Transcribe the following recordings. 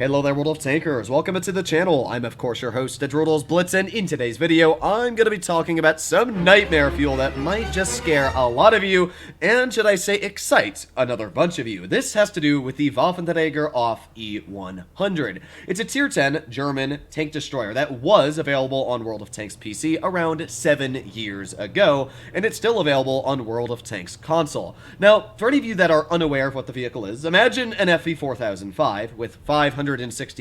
Hello there, World of Tankers. Welcome to the channel. I'm, of course, your host, Droodles Blitz, and in today's video, I'm going to be talking about some nightmare fuel that might just scare a lot of you, and should I say, excite another bunch of you. This has to do with the Waffenträger off E100. It's a Tier 10 German tank destroyer that was available on World of Tanks PC around 7 years ago, and it's still available on World of Tanks console. Now, for any of you that are unaware of what the vehicle is, imagine an FV4005 with 560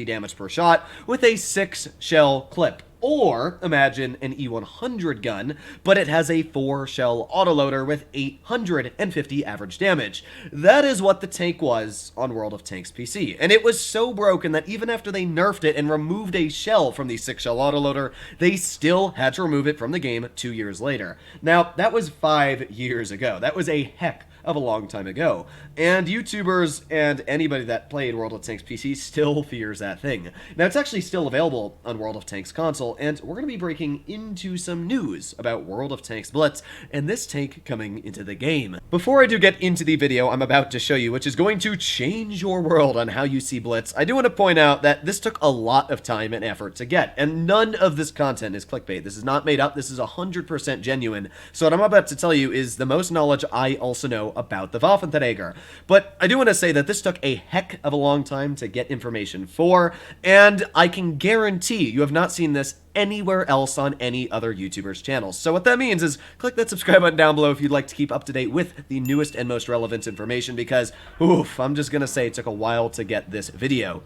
damage per shot with a 6-shell clip. Or imagine an E100 gun, but it has a 4-shell autoloader with 850 average damage. That is what the tank was on World of Tanks PC. And it was so broken that even after they nerfed it and removed a shell from the 6-shell autoloader, they still had to remove it from the game 2 years later. Now, that was 5 years ago. That was a heck of a long time ago. And YouTubers and anybody that played World of Tanks PC still fears that thing. Now, it's actually still available on World of Tanks console, and we're going to be breaking into some news about World of Tanks Blitz and this tank coming into the game. Before I do get into the video I'm about to show you, which is going to change your world on how you see Blitz, I do want to point out that this took a lot of time and effort to get, and none of this content is clickbait. This is not made up. This is 100% genuine. So what I'm about to tell you is the most knowledge I also know about the Waffenträger. But I do want to say that this took a heck of a long time to get information for, and I can guarantee you have not seen this anywhere else on any other YouTuber's channels. So what that means is click that subscribe button down below if you'd like to keep up to date with the newest and most relevant information, because, oof, I'm just gonna say it took a while to get this video.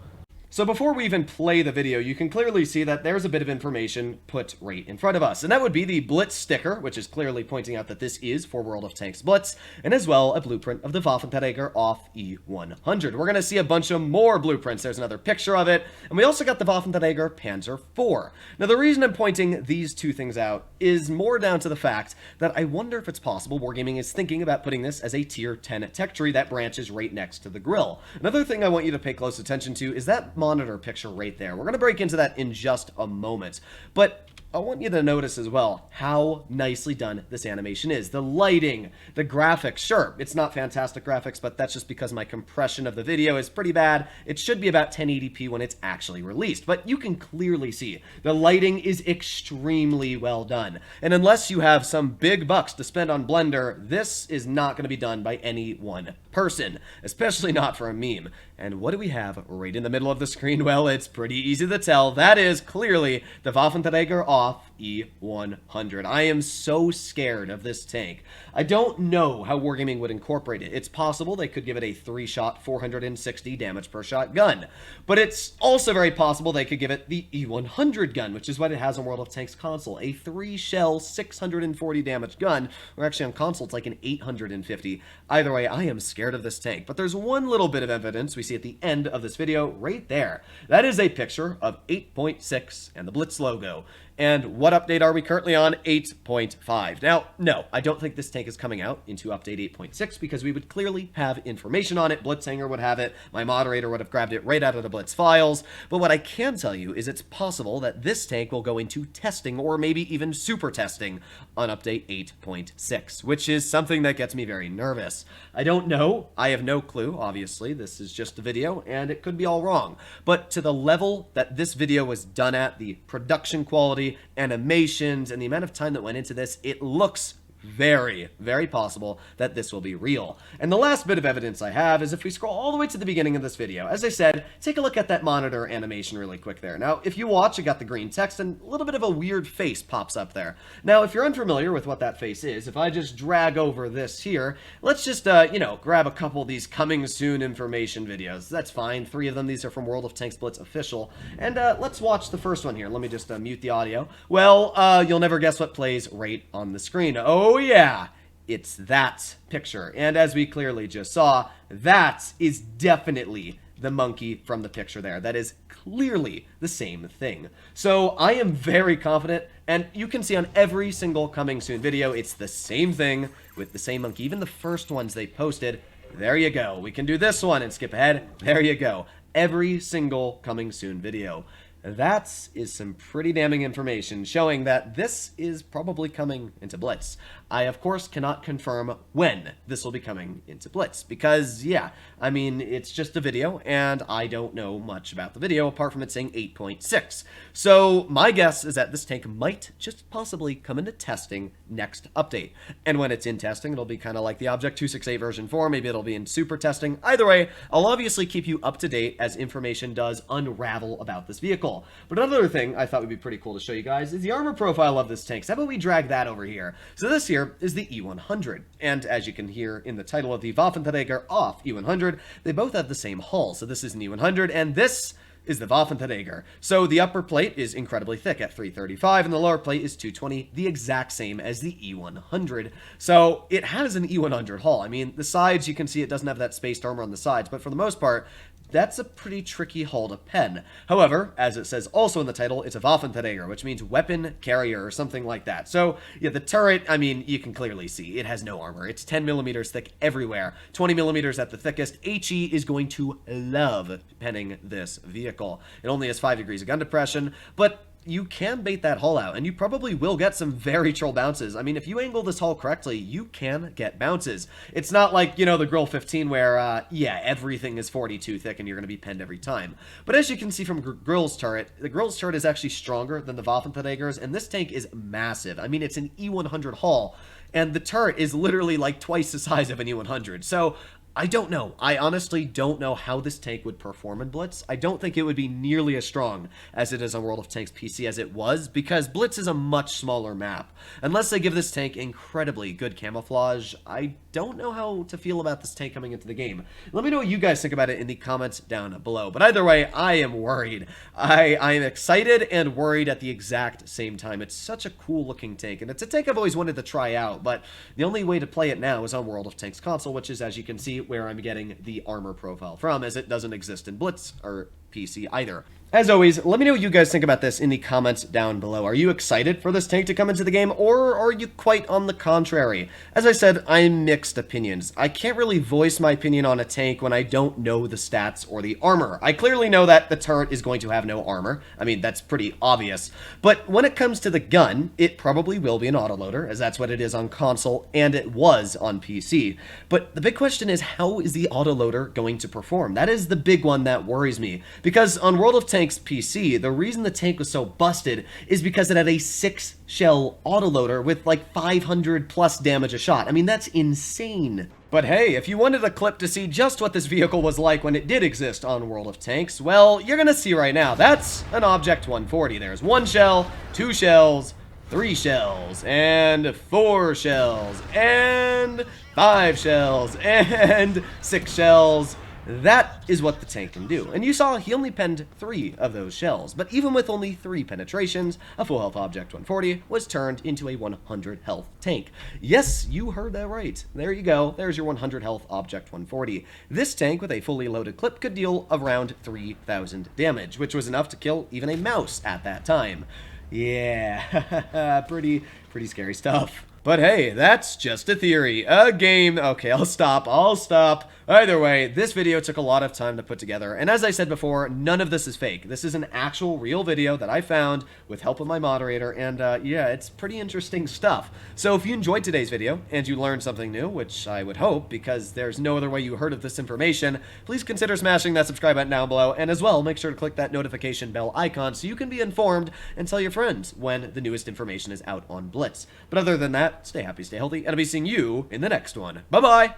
So before we even play the video, you can clearly see that there's a bit of information put right in front of us. And that would be the Blitz sticker, which is clearly pointing out that this is for World of Tanks Blitz, and as well a blueprint of the Waffenträger off E100. We're going to see a bunch of more blueprints. There's another picture of it, and we also got the Waffenträger Panzer IV. Now the reason I'm pointing these two things out is more down to the fact that I wonder if it's possible Wargaming is thinking about putting this as a Tier 10 tech tree that branches right next to the grill. Another thing I want you to pay close attention to is that monitor picture right there. We're going to break into that in just a moment, but I want you to notice as well how nicely done this animation is. The lighting, the graphics, sure, it's not fantastic graphics, but that's just because my compression of the video is pretty bad. It should be about 1080p when it's actually released, but you can clearly see the lighting is extremely well done. And unless you have some big bucks to spend on Blender, this is not going to be done by any one person, especially not for a meme. And what do we have right in the middle of the screen? Well, it's pretty easy to tell. That is clearly the Waffenträger off E100. I am so scared of this tank. I don't know how Wargaming would incorporate it. It's possible they could give it a 3-shot, 460 damage per shot gun. But it's also very possible they could give it the E100 gun, which is what it has on World of Tanks console. A 3-shell, 640 damage gun. Or actually on console, it's like an 850. Either way, I am scared of this tank. But there's one little bit of evidence we see at the end of this video right there. That is a picture of 8.6 and the Blitz logo. And what update are we currently on? 8.5. Now, no, I don't think this tank is coming out into update 8.6 because we would clearly have information on it. Blitzhanger would have it. My moderator would have grabbed it right out of the Blitz files. But what I can tell you is it's possible that this tank will go into testing or maybe even super testing on update 8.6, which is something that gets me very nervous. I don't know. I have no clue. Obviously, this is just a video and it could be all wrong. But to the level that this video was done at, the production quality, animations, and the amount of time that went into this, it looks very, very possible that this will be real. And the last bit of evidence I have is if we scroll all the way to the beginning of this video. As I said, take a look at that monitor animation really quick there. Now, if you watch, you got the green text and a little bit of a weird face pops up there. Now, if you're unfamiliar with what that face is, if I just drag over this here, let's just, you know, grab a couple of these coming soon information videos. That's fine. 3 of them. These are from World of Tanks Blitz official. And let's watch the first one here. Let me just mute the audio. Well, you'll never guess what plays right on the screen. Oh yeah, it's that picture. And as we clearly just saw, that is definitely the monkey from the picture there. That is clearly the same thing. So I am very confident, and you can see on every single coming soon video, it's the same thing with the same monkey. Even the first ones they posted, there you go. We can do this one and skip ahead. There you go. Every single coming soon video. That is some pretty damning information showing that this is probably coming into Blitz. I, of course, cannot confirm when this will be coming into Blitz, because, yeah, I mean, it's just a video, and I don't know much about the video, apart from it saying 8.6. So, my guess is that this tank might just possibly come into testing next update. And when it's in testing, it'll be kind of like the Object 268 version 4, maybe it'll be in super testing. Either way, I'll obviously keep you up to date as information does unravel about this vehicle. But another thing I thought would be pretty cool to show you guys is the armor profile of this tank. So how about we drag that over here? So this here is the E100, and as you can hear in the title of the Waffenträger off E100, they both have the same hull. So this is an E100, and this is the Waffenträger. So the upper plate is incredibly thick at 335, and the lower plate is 220, the exact same as the E100. So it has an E100 hull. I mean, the sides, you can see it doesn't have that spaced armor on the sides, but for the most part, that's a pretty tricky hull to pen. However, as it says also in the title, it's a Waffenträger, which means weapon carrier or something like that. So, yeah, the turret, I mean, you can clearly see it has no armor. It's 10 millimeters thick everywhere, 20 millimeters at the thickest. HE is going to love penning this vehicle. It only has 5 degrees of gun depression, but you can bait that hull out, and you probably will get some very troll bounces. I mean, if you angle this hull correctly, you can get bounces. It's not like, you know, the Grill 15 where, yeah, everything is 42 thick and you're going to be penned every time. But as you can see from Grill's turret, the Grill's turret is actually stronger than the Waffenträger's, and this tank is massive. I mean, it's an E100 hull, and the turret is literally like twice the size of an E100. So I don't know. I honestly don't know how this tank would perform in Blitz. I don't think it would be nearly as strong as it is on World of Tanks PC as it was, because Blitz is a much smaller map. Unless they give this tank incredibly good camouflage, I don't know how to feel about this tank coming into the game. Let me know what you guys think about it in the comments down below. But either way, I am worried. I am excited and worried at the exact same time. It's such a cool looking tank, and it's a tank I've always wanted to try out, but the only way to play it now is on World of Tanks console, which is, as you can see, where I'm getting the armor profile from, as it doesn't exist in Blitz or PC either. As always, let me know what you guys think about this in the comments down below. Are you excited for this tank to come into the game, or are you quite on the contrary? As I said, I'm mixed opinions. I can't really voice my opinion on a tank when I don't know the stats or the armor. I clearly know that the turret is going to have no armor. I mean, that's pretty obvious. But when it comes to the gun, it probably will be an autoloader, as that's what it is on console, and it was on PC. But the big question is, how is the autoloader going to perform? That is the big one that worries me. Because on World of Tanks PC, the reason the tank was so busted is because it had a 6-shell autoloader with like 500 plus damage a shot. I mean, that's insane. But hey, if you wanted a clip to see just what this vehicle was like when it did exist on World of Tanks, well, you're gonna see right now. That's an Object 140. There's 1 shell, 2 shells, 3 shells, and 4 shells, and 5 shells, and 6 shells. That is what the tank can do. And you saw he only penned 3 of those shells, but even with only 3 penetrations, a full health Object 140 was turned into a 100 health tank. Yes, you heard that right. There you go. There's your 100 health Object 140. This tank with a fully loaded clip could deal around 3,000 damage, which was enough to kill even a mouse at that time. Yeah, pretty scary stuff. But hey, that's just a theory, a game. Okay, I'll stop. Either way, this video took a lot of time to put together, and as I said before, none of this is fake. This is an actual real video that I found with help of my moderator, and yeah, it's pretty interesting stuff. So if you enjoyed today's video, and you learned something new, which I would hope, because there's no other way you heard of this information, please consider smashing that subscribe button down below, and as well, make sure to click that notification bell icon so you can be informed and tell your friends when the newest information is out on Blitz. But other than that, stay happy, stay healthy, and I'll be seeing you in the next one. Bye-bye!